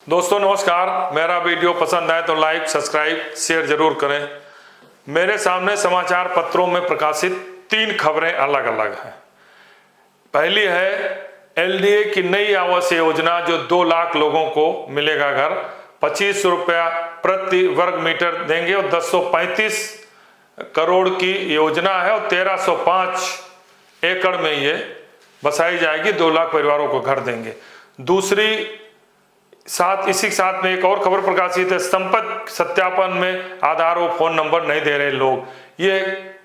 दोस्तों नमस्कार। मेरा वीडियो पसंद आए तो लाइक, सब्सक्राइब, शेयर जरूर करें। मेरे सामने समाचार पत्रों में प्रकाशित 3 खबरें अलग अलग हैं। पहली है एलडीए की नई आवास योजना जो 2 लाख लोगों को मिलेगा घर, 25 रुपया प्रति वर्ग मीटर देंगे और 1035 करोड़ की योजना है और 1305 एकड़ में ये बसाई जाएगी। 2 लाख परिवारों को घर देंगे। दूसरी इसी साथ में एक और खबर प्रकाशित है, संपत्ति सत्यापन में आधार और फोन नंबर नहीं दे रहे लोग। ये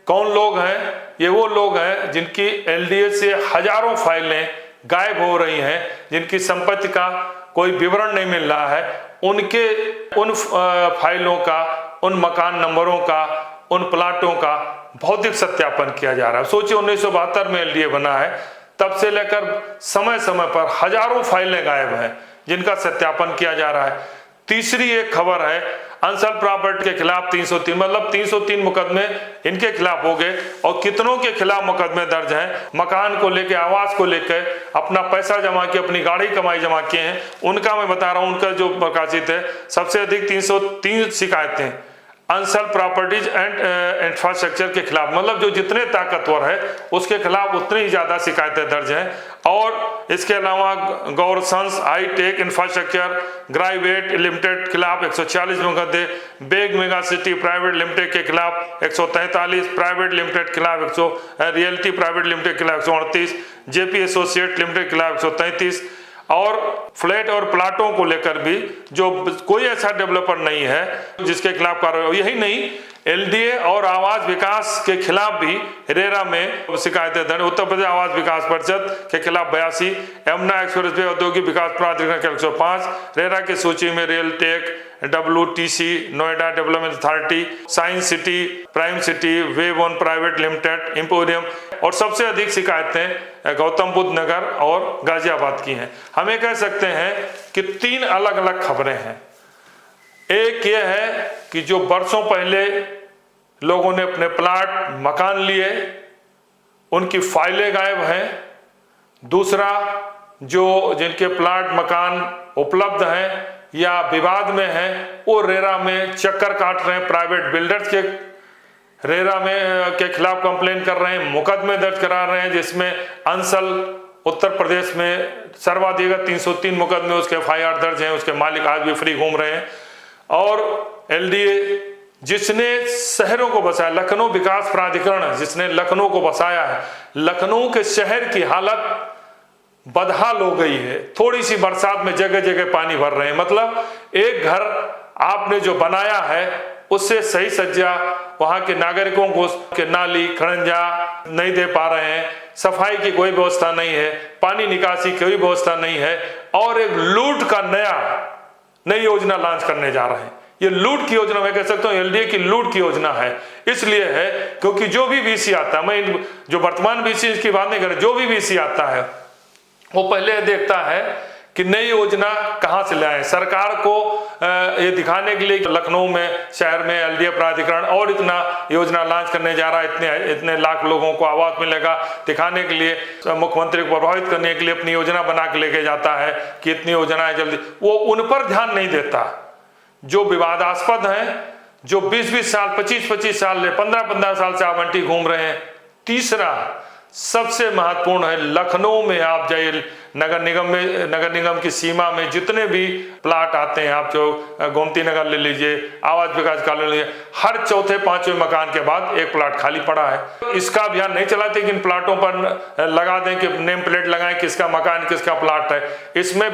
कौन लोग हैं? ये वो लोग हैं जिनकी एलडीए से हजारों फाइलें गायब हो रही हैं, जिनकी संपत्ति का कोई विवरण नहीं मिल रहा है। उन फाइलों का, उन मकान नंबरों का, उन प्लाटों का भौतिक सत्यापन किया जा रहा है। सोचिए 1972 में एलडीए बना है, तब से लेकर समय समय पर हजारों फाइलें गायब हैं जिनका सत्यापन किया जा रहा है। तीसरी एक खबर है, अंसल प्रॉपर्टी के खिलाफ 303 मतलब 303 मुकदमे इनके खिलाफ हो गए। और कितनों के खिलाफ मुकदमे दर्ज हैं? मकान को लेके, आवास को लेकर, अपना पैसा जमा किया, अपनी गाड़ी कमाई जमा किए हैं, उनका मैं बता रहा हूं। उनका जो प्रकाशित है, सबसे अधिक 303 शिकायतें अंसल प्रॉपर्टीज एंड इंफ्रास्ट्रक्चर के खिलाफ, मतलब जो जितने ताकतवर है उसके खिलाफ उतनी ही ज्यादा शिकायतें दर्ज हैं। और इसके अलावा Gaursons hi-tech infrastructure private limited के खिलाफ 140 मुकदमे, बेग मेगा सिटी प्राइवेट लिमिटेड के खिलाफ 143, प्राइवेट लिमिटेड के खिलाफ 100, रियल्टी प्राइवेट लिमिटेड के खिलाफ 138, जेपी एसोसिएट लिमिटेड के खिलाफ 133। और फ्लैट और प्लाटों को लेकर भी जो कोई ऐसा डेवलपर नहीं है जिसके खिलाफ कार्रवाई। यही नहीं, एलडीए और आवास विकास के खिलाफ भी रेरा में शिकायतें दर्ज। उत्तर प्रदेश आवास विकास परिषद के खिलाफ 82, यमुना एक्सप्रेस वे औद्योगिक विकास प्राधिकरण के 105, रेरा की सूची में realtech, WTC, Noida development authority, science city, prime city, wave one private limited, emporium. और सबसे अधिक शिकायतें गौतम बुद्ध नगर और गाजियाबाद की हैं। हम ये कह सकते हैं कि 3 अलग अलग खबरें हैं। एक ये है कि जो बरसों पहले लोगों ने अपने प्लाट, मकान लिए, उनकी फाइलें गायब हैं। दूसरा, जो जिनके प्लाट, मकान उपलब्ध हैं या विवाद में हैं, वो रेरा में चक्कर काट रहे हैं, प्राइवेट बिल्डर्स के रेरा में के खिलाफ कंप्लेन कर रहे हैं, मुकदमे दर्ज करा रहे हैं, जिसमें अंसल उत्तर प्रदेश में सर्वाधिक 303 मुकदमे उसके FIR दर्ज हैं। उसके मालिक आज भी फ्री घूम रहे हैं। और एलडीए जिसने शहरों को बसाया, लखनऊ विकास प्राधिकरण जिसने लखनऊ को बसाया है, लखनऊ के शहर की हालत बदहाल हो गई है। थोड़ी सी बरसात में जगह जगह पानी भर रहे हैं। मतलब एक घर आपने जो बनाया है उससे सही सज्जा वहां के नागरिकों को के नाली खड़ंजा नहीं दे पा रहे हैं, सफाई की कोई व्यवस्था नहीं है, पानी निकासी की कोई व्यवस्था नहीं है, और एक लूट का नई योजना लॉन्च करने जा रहे हैं। ये लूट की योजना, मैं कह सकता हूं एलडीए की लूट की योजना है। इसलिए है क्योंकि जो भी वीसी आता है, मैं जो वर्तमान वीसी की बात नहीं कर रहा, जो भी वीसी आता है वो पहले देखता है कि नई योजना कहां से लाए। सरकार को ये दिखाने के लिए कि लखनऊ में शहर में एलडीए प्राधिकरण और इतना योजना लॉन्च करने जा रहा है, इतने लाख लोगों को आवास मिलेगा, दिखाने के लिए, मुख्यमंत्री को प्रभावित करने के लिए अपनी योजना बना के लेके जाता है कि इतनी योजना है जल्दी। वो उन पर ध्यान नहीं देता जो विवादास्पद हैं, जो 20-20 साल, 25-25 साल, 15-15 साल से आवंटी घूम रहे हैं। तीसरा सबसे महत्वपूर्ण है, लखनऊ में आप जाइए, नगर निगम की सीमा में जितने भी प्लाट आते हैं, आप जो गोमती नगर ले लीजिए, आवास विकास कॉलोनी ले लीजिए, हर चौथे पांचवें मकान के बाद एक प्लाट खाली पड़ा है। इसका अभियान नहीं चलाते कि इन प्लाटों पर लगा दें कि नेम प्लेट लगाएं किसका मकान किसका प्लाट है। इसमें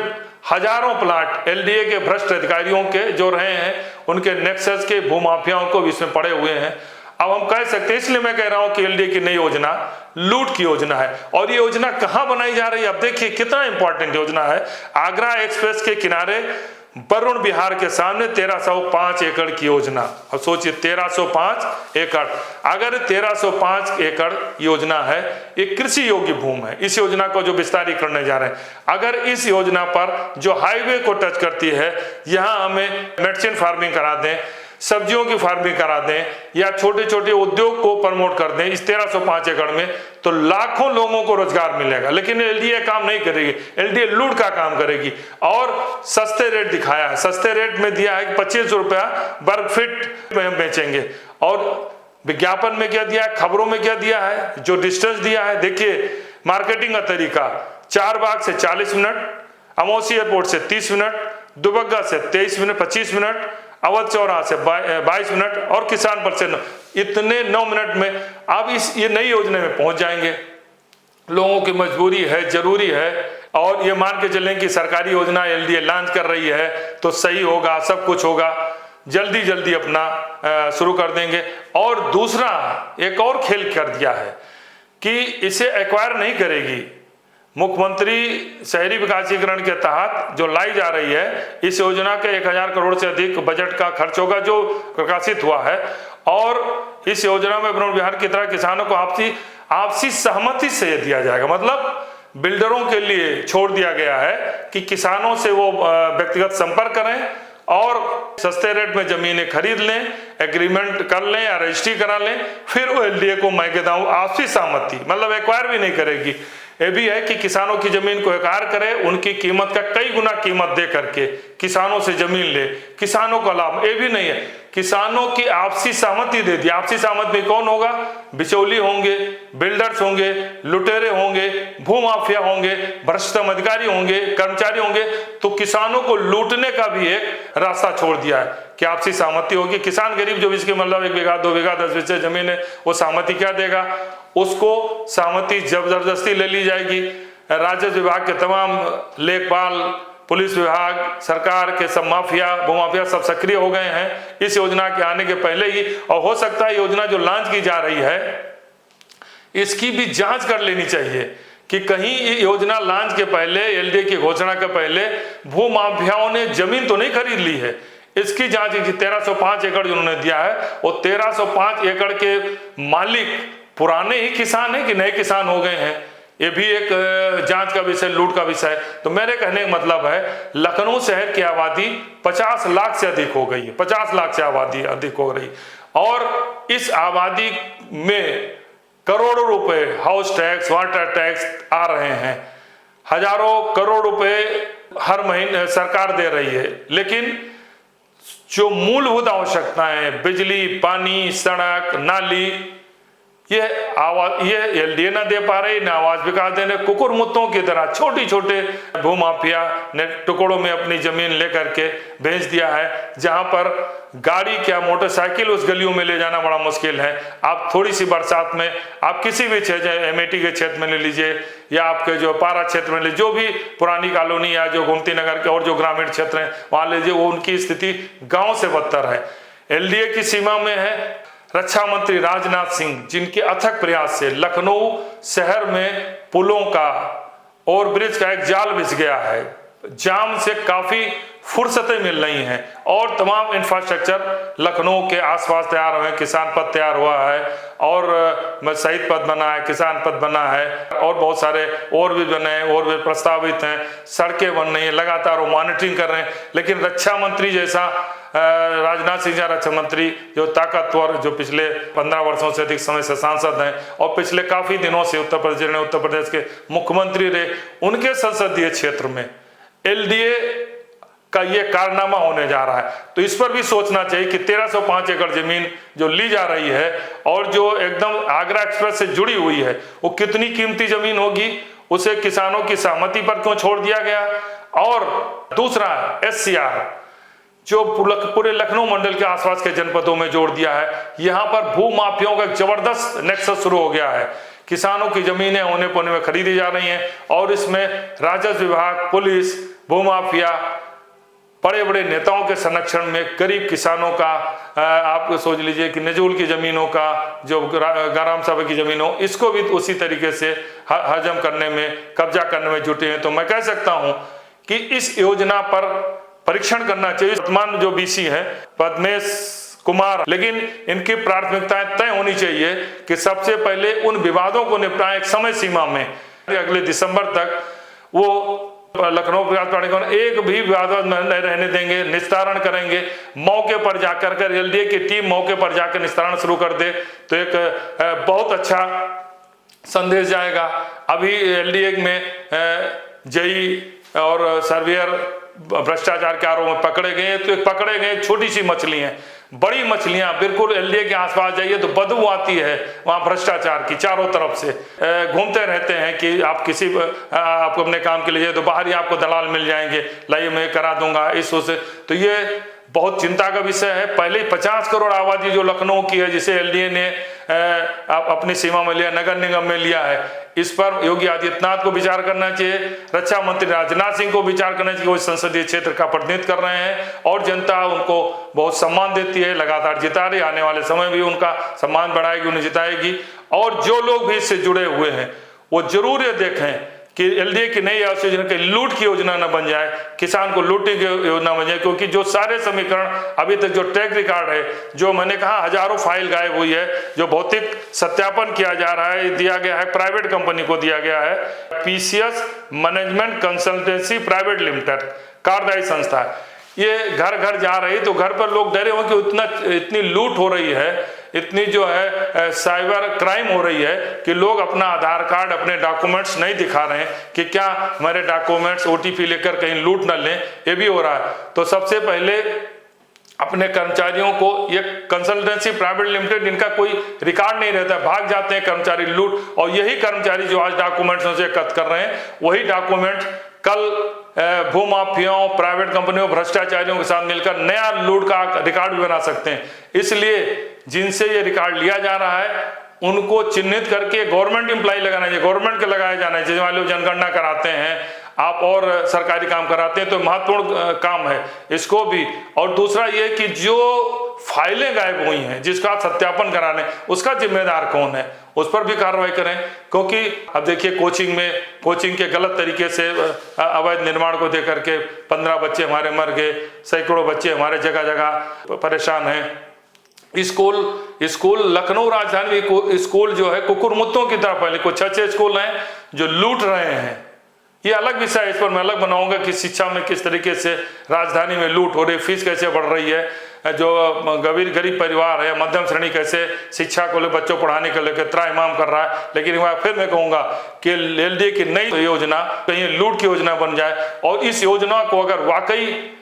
हजारों प्लाट एलडीए के भ्रष्ट अधिकारियों के जो रहे हैं, उनके नेक्सस के भूमाफियाओं को भी इसमें पड़े हुए हैं। अब हम कह सकते हैं, इसलिए मैं कह रहा हूं कि एलडीए की नई योजना लूट की योजना है। और ये योजना कहां बनाई जा रही है? अब देखिए कितना इंपॉर्टेंट योजना है। आगरा एक्सप्रेस के किनारे वरुण विहार के सामने 1305 एकड़ की योजना। और सोचिए 1305 एकड़, अगर 1305 एकड़ योजना है, एक कृषि योग्य भूमि है। इस योजना को जो विस्तारित करने जा रहे हैं, अगर इस योजना पर जो हाईवे को टच करती है, यहां हमें मेडिसिन फार्मिंग करा दें, सब्जियों की फार्मिंग करा दें या छोटे छोटे उद्योग को प्रमोट कर दें इस 1305 एकड़ में, तो लाखों लोगों को रोजगार मिलेगा। लेकिन एलडीए काम नहीं करेगी, एलडीए लूट का काम करेगी। और सस्ते रेट दिखाया है, सस्ते रेट में दिया है कि 25 रुपया वर्ग फीट में हम बेचेंगे। और विज्ञापन में क्या दिया है, खबरों में क्या दिया है, जो डिस्टेंस दिया है, देखिए मार्केटिंग का तरीका, 4 बाग से 40 मिनट, अमौसी एयरपोर्ट से 30 मिनट, दुबग्गा से 23 मिनट 25 मिनट, अवध चौराहा से 22 मिनट और किसानपुर से इतने 9 मिनट में आप ये नई योजना में पहुंच जाएंगे। लोगों की मजबूरी है, जरूरी है, और ये मान के चलें कि सरकारी योजना एलडीए लॉन्च कर रही है तो सही होगा, सब कुछ होगा, जल्दी जल्दी अपना शुरू कर देंगे। और दूसरा एक और खेल कर दिया है कि इसे एक्वायर नहीं करेगी। मुख्यमंत्री शहरी विकासीकरण के तहत जो लाई जा रही है, इस योजना के 1000 करोड़ से अधिक बजट का खर्च होगा जो प्रकाशित हुआ है। और इस योजना में ब्रह्म विहार की तरह किसानों को आपसी सहमति से दिया जाएगा। मतलब बिल्डरों के लिए छोड़ दिया गया है कि किसानों से वो व्यक्तिगत संपर्क करें और सस्ते रेट में जमीनें खरीद लें, एग्रीमेंट कर लें या रजिस्ट्री करा लें, फिर वो एलडीए को मैं कहता हूँ आपसी सहमति, मतलब एक्वायर भी नहीं करेगी। ये भी है कि किसानों की जमीन को एक्वायर करे, उनकी कीमत का कई गुना कीमत दे करके किसानों से जमीन ले, किसानों का लाभ। ये भी नहीं है, किसानों की आपसी सहमति दे दी। आपसी सहमति में कौन होगा, बिचौली होंगे, बिल्डर्स होंगे, लुटेरे होंगे, भूमाफिया होंगे, भ्रष्टतम अधिकारी होंगे, कर्मचारी होंगे। तो किसानों को लूटने का भी एक रास्ता छोड़ दिया है कि आपसी सहमति होगी। किसान गरीब जो इसके मतलब 1 बीघा 2 बीघा 10 बीघा जमीन है, वो सहमति क्या देगा, उसको सहमति जबरदस्ती ले ली जाएगी। राजस्व विभाग के तमाम लेखपाल, पुलिस विभाग, सरकार के सब माफिया, भूमाफिया सब सक्रिय हो गए हैं इस योजना के आने के पहले ही। और हो सकता है योजना जो लॉन्च की जा रही है इसकी भी जांच कर लेनी चाहिए कि कहीं ये योजना लॉन्च के पहले, एलडीए की घोषणा के पहले भूमाफियाओं ने जमीन तो नहीं खरीद ली है। इसकी जांच की 1305 एकड़ जो उन्होंने दिया है, वो 1305 एकड़ के मालिक पुराने ही किसान हैं कि नए किसान हो गए हैं, ये भी एक जांच का विषय, लूट का विषय। तो मेरे कहने का मतलब है लखनऊ शहर की आबादी 50 लाख से अधिक हो गई है, 50 लाख से आबादी अधिक हो रही, और इस आबादी में करोड़ों रुपए हाउस टैक्स, वाटर टैक्स आ रहे हैं, हजारों करोड़ रुपए हर महीने सरकार दे रही है। लेकिन जो मूलभूत आवश्यकताएं, बिजली, पानी, सड़क, नाली, ये एलडीए ना दे पा रही, ना आवास विकास देने। कुकुर मुत्तों की तरह छोटी छोटे भूमाफिया ने टुकड़ों में अपनी जमीन लेकर के बेच दिया है, जहां पर गाड़ी क्या मोटरसाइकिल उस गलियों में ले जाना बड़ा मुश्किल है। आप थोड़ी सी बरसात में आप किसी भी क्षेत्र, एमएटी के क्षेत्र में ले लीजिए या आपके जो पारा क्षेत्र में ले, जो भी पुरानी कॉलोनी या जो गोमती नगर के और जो ग्रामीण क्षेत्र हैं वहां लीजिए, वो उनकी स्थिति गाँव से बदतर है। एलडीए की सीमा में है रक्षा मंत्री राजनाथ सिंह, जिनके अथक प्रयास से लखनऊ शहर में पुलों का और ब्रिज का एक जाल बिछ गया है, जाम से काफी फुर्सतें मिल रही हैं और तमाम इंफ्रास्ट्रक्चर लखनऊ के आसपास तैयार हुए हैं। किसान पथ तैयार हुआ है और शहीद पथ बना है, किसान पथ बना है और बहुत सारे और भी बने हैं और भी प्रस्तावित हैं, सड़कें बन रही हैं, लगातार वो मॉनिटरिंग कर रहे हैं। लेकिन रक्षा मंत्री जैसा राजनाथ सिंह रक्षा मंत्री जो ताकतवर, जो पिछले 15 वर्षों से अधिक समय से सांसद हैं और पिछले काफी दिनों से उत्तर प्रदेश के मुख्यमंत्री रहे, उनके संसदीय क्षेत्र में एलडीए का ये कारनामा होने जा रहा है। तो इस पर भी सोचना चाहिए कि 1305 एकड़ जमीन जो ली जा रही है और जो एकदम आगरा एक्सप्रेस से जुड़ी हुई है, वो कितनी कीमती जमीन होगी, उसे किसानों की सहमति पर क्यों छोड़ दिया गया। और दूसरा SCR जो पूरे लखनऊ मंडल के आसपास के जनपदों में जोड़ दिया है, यहाँ पर भू माफियाओं का जबरदस्त नेक्सस शुरू हो गया है। किसानों की जमीनें होने पौने में खरीदी जा रही हैं और इसमें राजस्व विभाग, पुलिस, भूमाफिया, बड़े बड़े नेताओं के संरक्षण में गरीब किसानों का, आप सोच लीजिए कि नजूल की जमीनों का, जो गाराम साहब की जमीन हो, इसको भी उसी तरीके से हजम करने में, कब्जा करने में जुटे हैं। तो मैं कह सकता हूं कि इस योजना पर परीक्षण करना चाहिए। वर्तमान जो बीसी हैं पद्मेश कुमार, लेकिन इनकी प्राथमिकताएं तय होनी चाहिए कि सबसे पहले उन विवादों को निपटाएं एक समय सीमा में, अगले दिसंबर तक वो लखनऊ विकास प्राधिकरण एक भी विवाद नहीं रहने देंगे, निस्तारण करेंगे। मौके पर जाकर कर एलडीए की टीम मौके पर जाकर निस्तारण शुरू कर दे तो एक बहुत अच्छा संदेश जाएगा। अभी एलडीए में जेई और सर्वेयर भ्रष्टाचार के आरोप में पकड़े गए, तो पकड़े गए छोटी सी मछली हैं। बड़ी मछलियां बिल्कुल एलडीए के आसपास जाइए तो बदबू आती है वहां भ्रष्टाचार की, चारों तरफ से घूमते रहते हैं कि आप किसी आप अपने काम के लिए तो बाहर ही आपको दलाल मिल जाएंगे, लाइए मैं करा दूंगा इस उस। तो ये बहुत चिंता का विषय है। पहले 50 करोड़ आबादी जो लखनऊ की है, जिसे एलडीए ने अपनी सीमा में लिया, नगर निगम में लिया है, इस पर योगी आदित्यनाथ को विचार करना चाहिए। रक्षा मंत्री राजनाथ सिंह को विचार करना चाहिए। वो संसदीय क्षेत्र का प्रतिनिधित्व कर रहे हैं और जनता उनको बहुत सम्मान देती है, लगातार जिता रही, आने वाले समय भी उनका सम्मान बढ़ाएगी, उन्हें जिताएगी। और जो लोग भी इससे जुड़े हुए हैं वो जरूर ये देखें कि एलडीए की नई आवास योजना की लूट की योजना न बन जाए, किसान को लूटने की योजना बन जाए। क्योंकि जो सारे समीकरण अभी तक जो ट्रैक रिकॉर्ड है, जो मैंने कहा हजारों फाइल गायब हुई है, जो भौतिक सत्यापन किया जा रहा है, दिया गया है प्राइवेट कंपनी को, दिया गया है PCS management consultancy private limited, कार्यदायी संस्था। ये घर घर जा रही तो घर पर लोग डरे हो कि इतनी लूट हो रही है, इतनी जो है साइबर क्राइम हो रही है कि लोग अपना आधार कार्ड, अपने डॉक्यूमेंट्स नहीं दिखा रहे हैं कि क्या हमारे डॉक्यूमेंट्स ओटीपी लेकर कहीं लूट न लें, ये भी हो रहा है। तो सबसे पहले अपने कर्मचारियों को, ये कंसल्टेंसी प्राइवेट लिमिटेड, इनका कोई रिकॉर्ड नहीं रहता, भाग जाते हैं कर्मचारी लूट। और यही कर्मचारी जो आज डॉक्यूमेंट्स से एकत्र कर रहे हैं, वही डॉक्यूमेंट कल भूमाफियाओं, प्राइवेट कंपनियों, भ्रष्टाचारियों के साथ मिलकर नया लूट का रिकॉर्ड भी बना सकते हैं। इसलिए जिनसे ये रिकॉर्ड लिया जा रहा है उनको चिन्हित करके गवर्नमेंट एम्प्लॉय लगाना चाहिए, गवर्नमेंट के लगाया जाना चाहिए। मान लो जनगणना कराते हैं आप और सरकारी काम कराते हैं तो महत्वपूर्ण काम है इसको भी। और दूसरा ये कि जो फाइलें गायब हुई हैं, जिसका सत्यापन कराने, उसका जिम्मेदार कौन है, उस पर भी कार्रवाई करें। क्योंकि अब देखिए कोचिंग के गलत तरीके से अवैध निर्माण को देकर के 15 बच्चे हमारे मर गए, सैकड़ों बच्चे हमारे जगह जगह परेशान हैं। स्कूल लखनऊ राजधानी स्कूल जो है कुकुरमुत्तों की तरह, पहले कुछ अच्छे स्कूल हैं जो लूट रहे हैं। ये अलग विषय है, इस पर मैं अलग बनाऊंगा कि शिक्षा में किस तरीके से राजधानी में लूट हो रही, फीस कैसे बढ़ रही है, जो गरीब परिवार है, मध्यम श्रेणी कैसे शिक्षा को ले, बच्चों पढ़ाने के लिए त्राहिमाम कर रहा है। लेकिन फिर मैं कहूंगा कि एलडीए की नई योजना कहीं लूट की योजना बन जाए। और इस योजना को अगर वाकई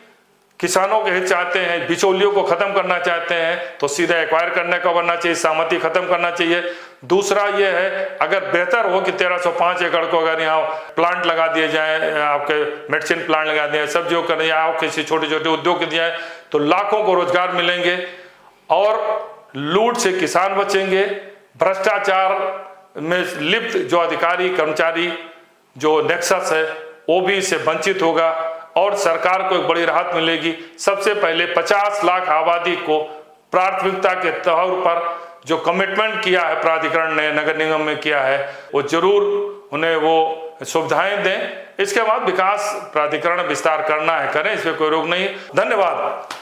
किसानों के हित चाहते हैं, बिचौलियों को खत्म करना चाहते हैं, तो सीधा एक्वायर करने का बनना चाहिए, सहमति खत्म करना चाहिए। दूसरा ये है, अगर बेहतर हो कि 1305 एकड़ को अगर यहाँ प्लांट लगा दिए जाए, आपके मेडिसिन प्लांट लगा दिए, सब्जियों का या किसी छोटे छोटे उद्योग दिया है, तो लाखों को रोजगार मिलेंगे और लूट से किसान बचेंगे। भ्रष्टाचार में लिप्त जो अधिकारी कर्मचारी जो नेक्सस है वो भी इससे वंचित होगा और सरकार को एक बड़ी राहत मिलेगी। सबसे पहले 50 लाख आबादी को प्राथमिकता के तौर पर जो कमिटमेंट किया है प्राधिकरण ने, नगर निगम में किया है, वो जरूर उन्हें वो सुविधाएं दें। इसके बाद विकास प्राधिकरण विस्तार करना है, करें, इसमें कोई रोक नहीं। धन्यवाद।